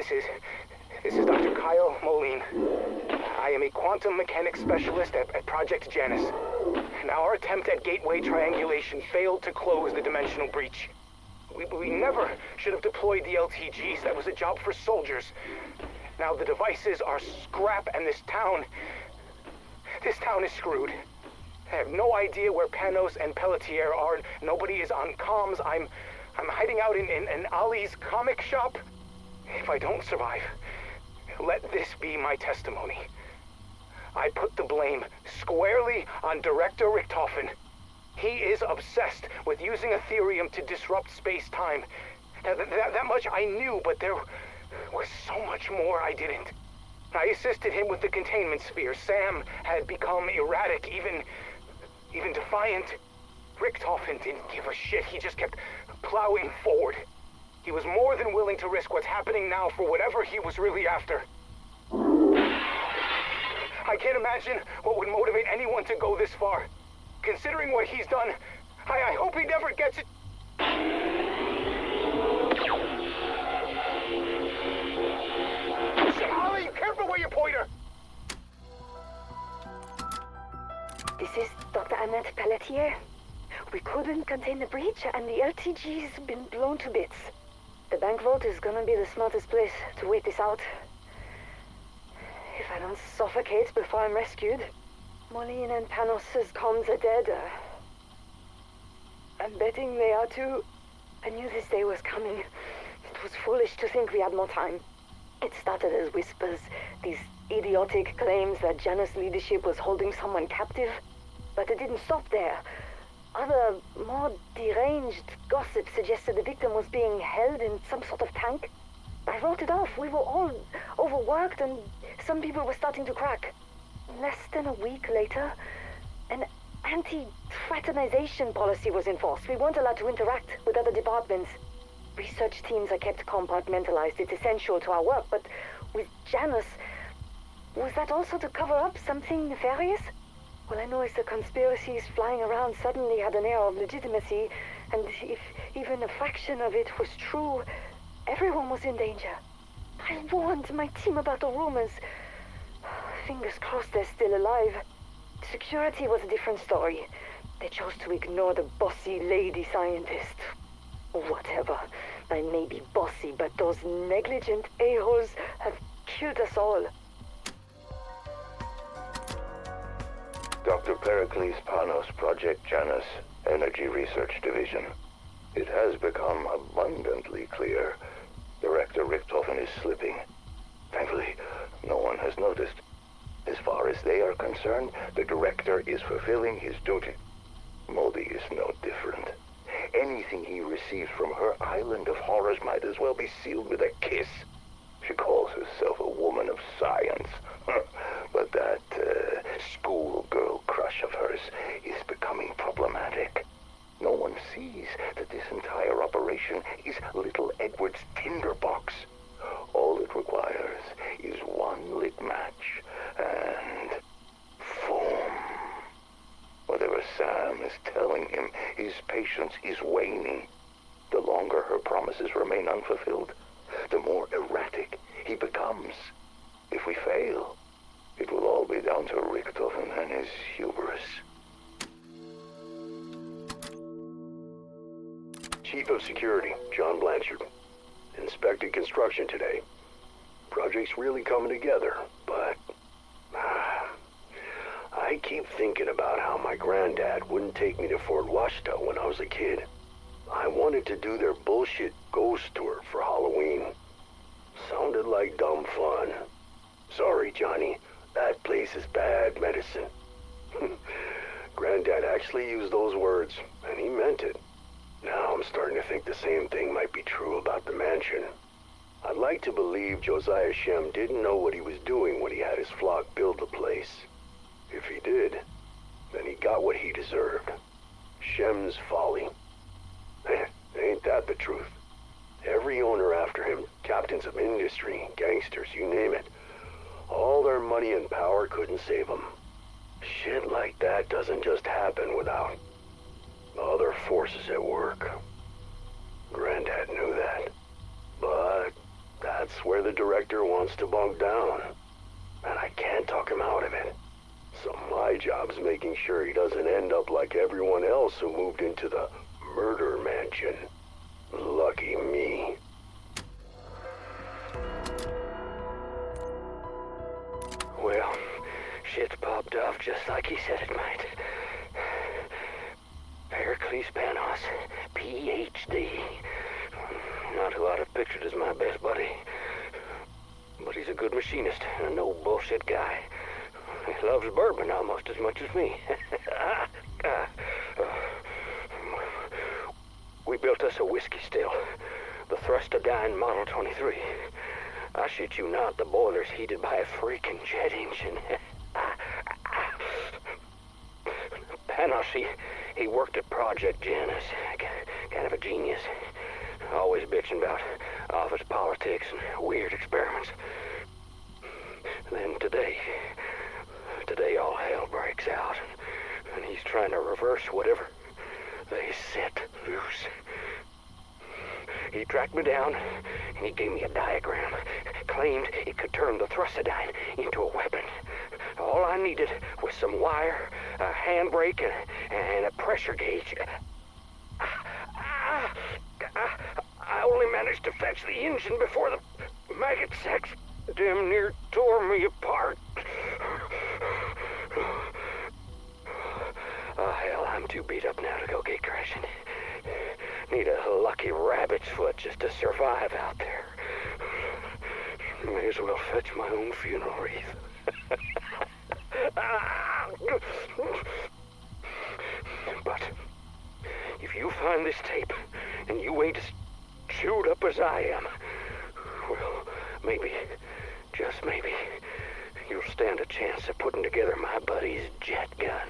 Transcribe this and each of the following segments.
This is Dr. Kyle Moline. I am a quantum mechanics specialist at Project Janus. Now, our attempt at gateway triangulation failed to close the dimensional breach. We never should have deployed the LTGs. That was a job for soldiers. Now the devices are scrap, and this town is screwed. I have no idea where Panos and Pelletier are. Nobody is on comms. I'm hiding out in Ali's comic shop. If I don't survive, let this be my testimony. I put the blame squarely on Director Richtofen. He is obsessed with using Ethereum to disrupt space-time. Now, that much I knew, but there was so much more I didn't. I assisted him with the containment sphere. Sam had become erratic, even defiant. Richtofen didn't give a shit. He just kept plowing forward. He was more than willing to risk what's happening now for whatever he was really after. I can't imagine what would motivate anyone to go this far. Considering what he's done, I hope he never gets it. Ollie, careful with your pointer! This is Dr. Annette Pelletier. We couldn't contain the breach, and the LTG's been blown to bits. The bank vault is gonna be the smartest place to wait this out. If I don't suffocate before I'm rescued. Moline and Panos' comms are dead. I'm betting they are too. I knew this day was coming. It was foolish to think we had more time. It started as whispers, these idiotic claims that Janus leadership was holding someone captive. But it didn't stop there. Other, more deranged gossip suggested the victim was being held in some sort of tank. I wrote it off. We were all overworked and some people were starting to crack. Less than a week later, an anti-fraternization policy was enforced. We weren't allowed to interact with other departments. Research teams are kept compartmentalized. It's essential to our work, but with Janus, was that also to cover up something nefarious? Well, I know as the conspiracies flying around suddenly had an air of legitimacy, and if even a fraction of it was true, everyone was in danger. I warned my team about the rumors. Fingers crossed they're still alive. Security was a different story. They chose to ignore the bossy lady scientist. Whatever. I may be bossy, but those negligent a-holes have killed us all. Dr. Pericles Panos, Project Janus, Energy Research Division. It has become abundantly clear. Director Richtofen is slipping. Thankfully, no one has noticed. As far as they are concerned, the director is fulfilling his duty. Modi is no different. Anything he receives from her island of horrors might as well be sealed with a kiss. She calls herself a woman of science. But that schoolgirl crush of hers is becoming problematic. No one sees that this entire operation is little Edward's tinderbox. All it requires is one lit match and foam. Whatever Sam is telling him, his patience is waning. The longer her promises remain unfulfilled, the more erratic he becomes. If we fail, it will all be down to Richtofen and his hubris. Chief of Security, John Blanchard. Inspected construction today. Project's really coming together, but I keep thinking about how my granddad wouldn't take me to Fort Washita when I was a kid. I wanted to do their bullshit ghost tour for Halloween. Sounded like dumb fun. Sorry, Johnny. That place is bad medicine. Granddad actually used those words, and he meant it. Now I'm starting to think the same thing might be true about the mansion. I'd like to believe Josiah Shem didn't know what he was doing when he had his flock build the place. If he did, then he got what he deserved. Shem's folly. Ain't that the truth? Every owner after him, captains of industry, gangsters, you name it. All their money and power couldn't save them. Shit like that doesn't just happen without other forces at work. Granddad knew that. But that's That's where the director wants to bunk down. And I can't talk him out of it. So my job's making sure he doesn't end up like everyone else who moved into the murder mansion. Lucky me. Well, shit's popped off just like he said it might. Pericles Panos, Ph.D. Not who I'd have pictured as my best buddy. But he's a good machinist and a no-bullshit guy. He loves bourbon almost as much as me. We built us a whiskey still. The Thrustodyne Model 23. I shit you not, the boiler's heated by a freaking jet engine. Panos, he worked at Project Janus. Kind of a genius. Always bitching about office politics and weird experiments. Then today all hell breaks out, and he's trying to reverse whatever they set loose. He tracked me down, and he gave me a diagram. Claimed it could turn the Thrustodyne into a weapon. All I needed was some wire, a handbrake, and a pressure gauge. I only managed to fetch the engine before the maggot sex damn near tore me apart. Oh, hell, I'm too beat up now to go gate crashing. Need a lucky rabbit's foot just to survive out there. May as well fetch my own funeral wreath. But if you find this tape and you ain't as chewed up as I am, well, maybe, just maybe, you'll stand a chance of putting together my buddy's jet gun.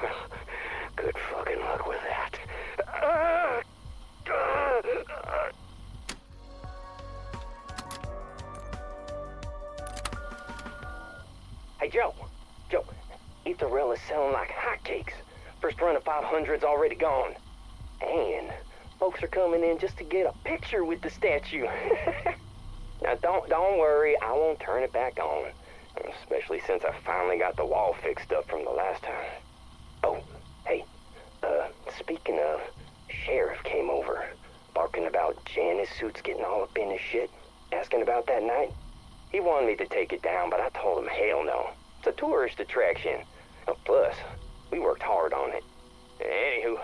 Well, good fucking luck with that. Hey, Joe, Etherell is selling like hotcakes. First run of 500's already gone. And folks are coming in just to get a picture with the statue. Now, don't worry, I won't turn it back on. Especially since I finally got the wall fixed up from the last time. Oh, hey, speaking of, Sheriff came over, barking about Janus suits getting all up in his shit, asking about that night. He wanted me to take it down, but I told him hell no. It's a tourist attraction. Oh, plus, we worked hard on it. Anywho,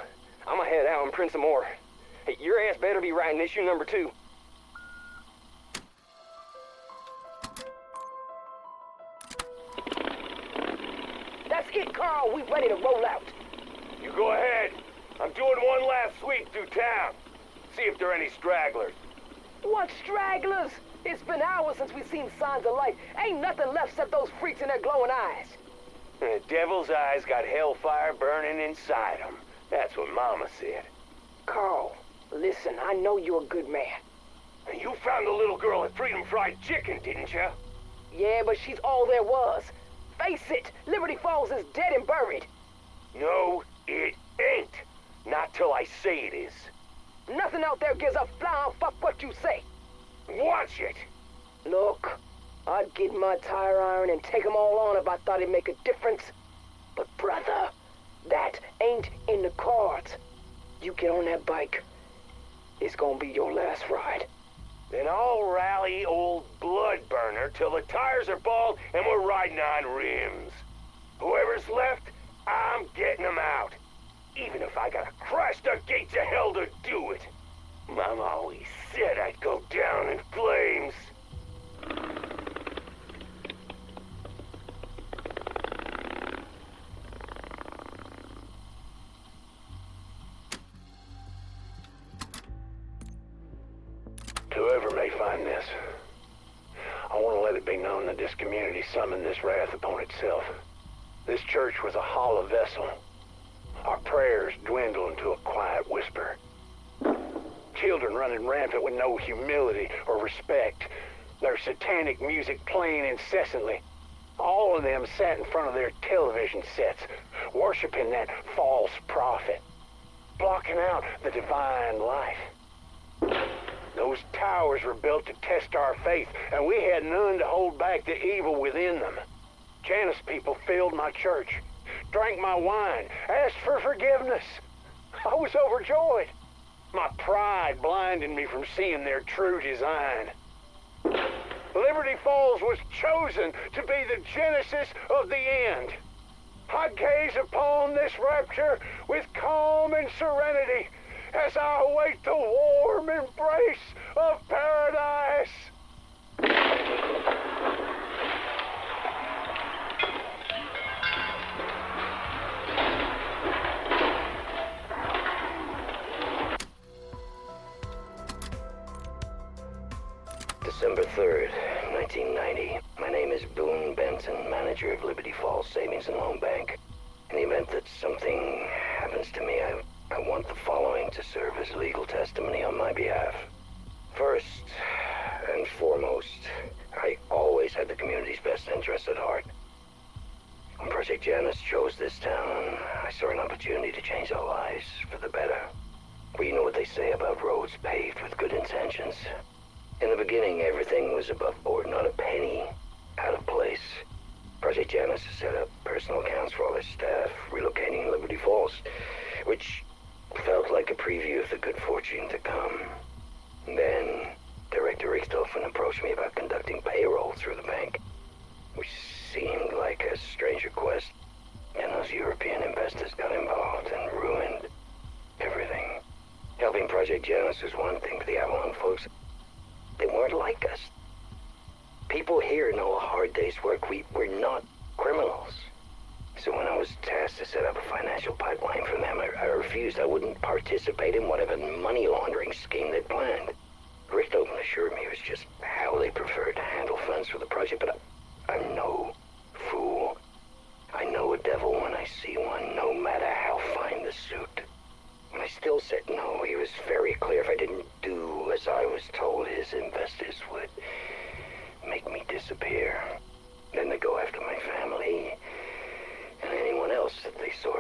I'm gonna head out and print some more. Hey, your ass better be writing issue number 2. That's it, Carl. We ready to roll out. You go ahead. I'm doing one last sweep through town. See if there are any stragglers. What stragglers? It's been hours since we've seen signs of life. Ain't nothing left except those freaks in their glowing eyes. The devil's eyes got hellfire burning inside them. That's what Mama said. Carl, listen, I know you're a good man. You found the little girl at Freedom Fried Chicken, didn't you? Yeah, but she's all there was. Face it, Liberty Falls is dead and buried. No, it ain't. Not till I say it is. Nothing out there gives a flying fuck what you say. Watch it. Look, I'd get my tire iron and take 'em all on if I thought it'd make a difference. But brother, that ain't in the cards. You get on that bike, it's gonna be your last ride. Then I'll rally old Bloodburner till the tires are bald and we're riding on rims. Whoever's left, I'm getting them out. Even if I gotta crash the gates of hell to do it. Mama always said I'd go down in flames. Whoever may find this, I want to let it be known that this community summoned this wrath upon itself. This church was a hollow vessel. Our prayers dwindle into a quiet whisper. Children running rampant with no humility or respect. Their satanic music playing incessantly. All of them sat in front of their television sets, worshiping that false prophet, blocking out the divine life. Those towers were built to test our faith, and we had none to hold back the evil within them. Janus people filled my church, drank my wine, asked for forgiveness. I was overjoyed. My pride blinded me from seeing their true design. Liberty Falls was chosen to be the genesis of the end. I gaze upon this rapture with calm and serenity as I await the warm embrace of paradise. December 3rd, 1990. My name is Boone Benson, manager of Liberty Falls Savings and Loan Bank. In the event that something happens to me, I want the following to serve as legal testimony on my behalf. First and foremost, I always had the community's best interests at heart. When Project Janus chose this town, I saw an opportunity to change our lives for the better. Well, you know what they say about roads paved with good intentions. In the beginning, everything was above board, not a penny out of place. Project Janus has set up personal accounts for all his staff, relocating Liberty Falls, which felt like a preview of the good fortune to come. Then, Director Richthofen approached me about conducting payroll through the bank, which seemed like a strange request, and those European investors got involved and ruined everything. Helping Project Janus was one thing, but the Avalon folks, they weren't like us. People here know a hard day's work. We're not criminals. So when I was tasked to set up a financial pipeline for them, I refused. I wouldn't participate in whatever money laundering scheme they'd planned. Richthofen assured me it was just how they preferred to handle funds for the project, but I'm no fool. I know a devil when I see one, no matter how fine the suit. When I still said no, he was very clear. If I didn't do as I was told, his investors would make me disappear. Then they go after my family and anyone else that they saw